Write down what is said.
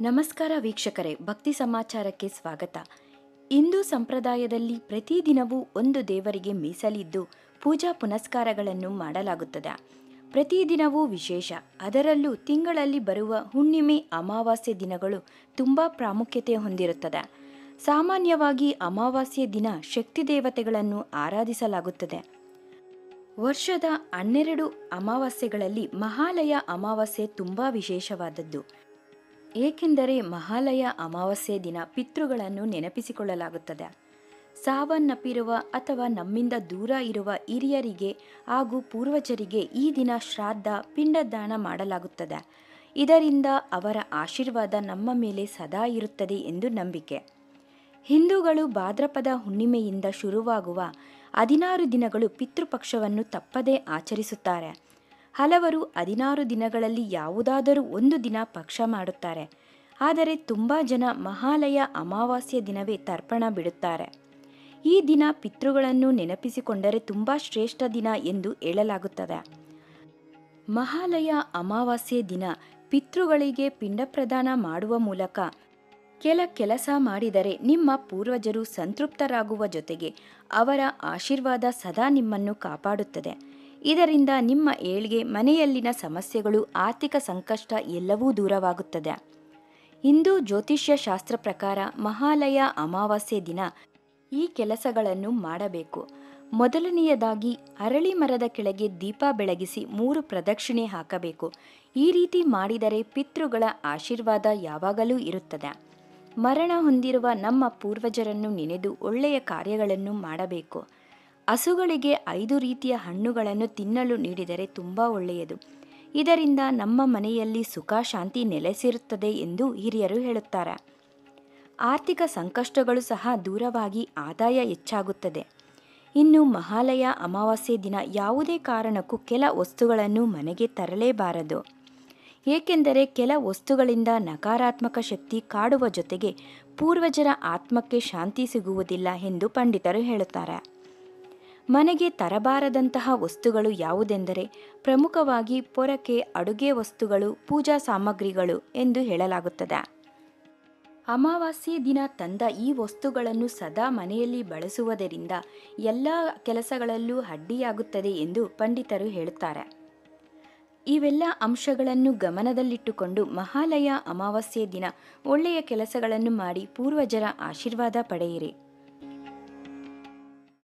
ನಮಸ್ಕಾರ ವೀಕ್ಷಕರೇ, ಭಕ್ತಿ ಸಮಾಚಾರಕ್ಕೆ ಸ್ವಾಗತ. ಹಿಂದೂ ಸಂಪ್ರದಾಯದಲ್ಲಿ ಪ್ರತಿದಿನವೂ ಒಂದು ದೇವರಿಗೆ ಮೀಸಲಿದ್ದು ಪೂಜಾ ಪುನಸ್ಕಾರಗಳನ್ನು ಮಾಡಲಾಗುತ್ತದೆ. ಪ್ರತಿದಿನವೂ ವಿಶೇಷ. ಅದರಲ್ಲೂ ತಿಂಗಳಲ್ಲಿ ಬರುವ ಹುಣ್ಣಿಮೆ, ಅಮಾವಾಸ್ಯೆ ದಿನಗಳು ತುಂಬ ಪ್ರಾಮುಖ್ಯತೆ ಹೊಂದಿರುತ್ತದೆ. ಸಾಮಾನ್ಯವಾಗಿ ಅಮಾವಾಸ್ಯೆ ದಿನ ಶಕ್ತಿ ದೇವತೆಗಳನ್ನು ಆರಾಧಿಸಲಾಗುತ್ತದೆ. ವರ್ಷದ 12 ಅಮಾವಾಸ್ಯೆಗಳಲ್ಲಿ ಮಹಾಲಯ ಅಮಾವಾಸ್ಯೆ ತುಂಬ ವಿಶೇಷವಾದದ್ದು. ಏಕೆಂದರೆ ಮಹಾಲಯ ಅಮಾವಾಸ್ಯೆ ದಿನ ಪಿತೃಗಳನ್ನು ನೆನಪಿಸಿಕೊಳ್ಳಲಾಗುತ್ತದೆ. ಸಾವನ್ನಪ್ಪಿರುವ ಅಥವಾ ನಮ್ಮಿಂದ ದೂರ ಇರುವ ಹಿರಿಯರಿಗೆ ಹಾಗೂ ಪೂರ್ವಜರಿಗೆ ಈ ದಿನ ಶ್ರಾದ್ದ, ಪಿಂಡದಾನ ಮಾಡಲಾಗುತ್ತದೆ. ಇದರಿಂದ ಅವರ ಆಶೀರ್ವಾದ ನಮ್ಮ ಮೇಲೆ ಸದಾ ಇರುತ್ತದೆ ಎಂದು ನಂಬಿಕೆ. ಹಿಂದೂಗಳು ಭಾದ್ರಪದ ಹುಣ್ಣಿಮೆಯಿಂದ ಶುರುವಾಗುವ 16 ದಿನಗಳು ಪಿತೃಪಕ್ಷವನ್ನು ತಪ್ಪದೇ ಆಚರಿಸುತ್ತಾರೆ. ಹಲವರು 16 ದಿನಗಳಲ್ಲಿ ಯಾವುದಾದರೂ ಒಂದು ದಿನ ಪಕ್ಷ ಮಾಡುತ್ತಾರೆ. ಆದರೆ ತುಂಬ ಜನ ಮಹಾಲಯ ಅಮಾವಾಸ್ಯೆ ದಿನವೇ ತರ್ಪಣ ಬಿಡುತ್ತಾರೆ. ಈ ದಿನ ಪಿತೃಗಳನ್ನು ನೆನಪಿಸಿಕೊಂಡರೆ ತುಂಬ ಶ್ರೇಷ್ಠ ದಿನ ಎಂದು ಹೇಳಲಾಗುತ್ತದೆ. ಮಹಾಲಯ ಅಮಾವಾಸ್ಯೆ ದಿನ ಪಿತೃಗಳಿಗೆ ಪಿಂಡ ಪ್ರದಾನ ಮಾಡುವ ಮೂಲಕ ಕೆಲಸ ಮಾಡಿದರೆ ನಿಮ್ಮ ಪೂರ್ವಜರು ಸಂತೃಪ್ತರಾಗುವ ಜೊತೆಗೆ ಅವರ ಆಶೀರ್ವಾದ ಸದಾ ನಿಮ್ಮನ್ನು ಕಾಪಾಡುತ್ತದೆ. ಇದರಿಂದ ನಿಮ್ಮ ಏಳ್ಗೆ, ಮನೆಯಲ್ಲಿನ ಸಮಸ್ಯೆಗಳು, ಆರ್ಥಿಕ ಸಂಕಷ್ಟ ಎಲ್ಲವೂ ದೂರವಾಗುತ್ತದೆ. ಹಿಂದೂ ಜ್ಯೋತಿಷ್ಯ ಶಾಸ್ತ್ರ ಪ್ರಕಾರ ಮಹಾಲಯ ಅಮಾವಾಸ್ಯೆ ದಿನ ಈ ಕೆಲಸಗಳನ್ನು ಮಾಡಬೇಕು. ಮೊದಲನೆಯದಾಗಿ ಅರಳಿ ಮರದ ಕೆಳಗೆ ದೀಪ ಬೆಳಗಿಸಿ 3 ಪ್ರದಕ್ಷಿಣೆ ಹಾಕಬೇಕು. ಈ ರೀತಿ ಮಾಡಿದರೆ ಪಿತೃಗಳ ಆಶೀರ್ವಾದ ಯಾವಾಗಲೂ ಇರುತ್ತದೆ. ಮರಣ ಹೊಂದಿರುವ ನಮ್ಮ ಪೂರ್ವಜರನ್ನು ನೆನೆದು ಒಳ್ಳೆಯ ಕಾರ್ಯಗಳನ್ನು ಮಾಡಬೇಕು. ಹಸುಗಳಿಗೆ 5 ರೀತಿಯ ಹಣ್ಣುಗಳನ್ನು ತಿನ್ನಲು ನೀಡಿದರೆ ತುಂಬ ಒಳ್ಳೆಯದು. ಇದರಿಂದ ನಮ್ಮ ಮನೆಯಲ್ಲಿ ಸುಖ, ಶಾಂತಿ ನೆಲೆಸಿರುತ್ತದೆ ಎಂದು ಹಿರಿಯರು ಹೇಳುತ್ತಾರೆ. ಆರ್ಥಿಕ ಸಂಕಷ್ಟಗಳು ಸಹ ದೂರವಾಗಿ ಆದಾಯ ಹೆಚ್ಚಾಗುತ್ತದೆ. ಇನ್ನು ಮಹಾಲಯ ಅಮಾವಾಸ್ಯೆ ದಿನ ಯಾವುದೇ ಕಾರಣಕ್ಕೂ ಕೆಲ ವಸ್ತುಗಳನ್ನು ಮನೆಗೆ ತರಲೇಬಾರದು. ಏಕೆಂದರೆ ಕೆಲ ವಸ್ತುಗಳಿಂದ ನಕಾರಾತ್ಮಕ ಶಕ್ತಿ ಕಾಡುವ ಜೊತೆಗೆ ಪೂರ್ವಜರ ಆತ್ಮಕ್ಕೆ ಶಾಂತಿ ಸಿಗುವುದಿಲ್ಲ ಎಂದು ಪಂಡಿತರು ಹೇಳುತ್ತಾರೆ. ಮನೆಗೆ ತರಬಾರದಂತಹ ವಸ್ತುಗಳು ಯಾವುದೆಂದರೆ ಪ್ರಮುಖವಾಗಿ ಪೊರಕೆ, ಅಡುಗೆ ವಸ್ತುಗಳು, ಪೂಜಾ ಸಾಮಗ್ರಿಗಳು ಎಂದು ಹೇಳಲಾಗುತ್ತದೆ. ಅಮಾವಾಸ್ಯೆ ದಿನ ತಂದ ಈ ವಸ್ತುಗಳನ್ನು ಸದಾ ಮನೆಯಲ್ಲಿ ಬಳಸುವುದರಿಂದ ಎಲ್ಲ ಕೆಲಸಗಳಲ್ಲೂ ಅಡ್ಡಿಯಾಗುತ್ತದೆ ಎಂದು ಪಂಡಿತರು ಹೇಳುತ್ತಾರೆ. ಇವೆಲ್ಲ ಅಂಶಗಳನ್ನು ಗಮನದಲ್ಲಿಟ್ಟುಕೊಂಡು ಮಹಾಲಯ ಅಮಾವಾಸ್ಯೆ ದಿನ ಒಳ್ಳೆಯ ಕೆಲಸಗಳನ್ನು ಮಾಡಿ ಪೂರ್ವಜರ ಆಶೀರ್ವಾದ ಪಡೆಯಿರಿ.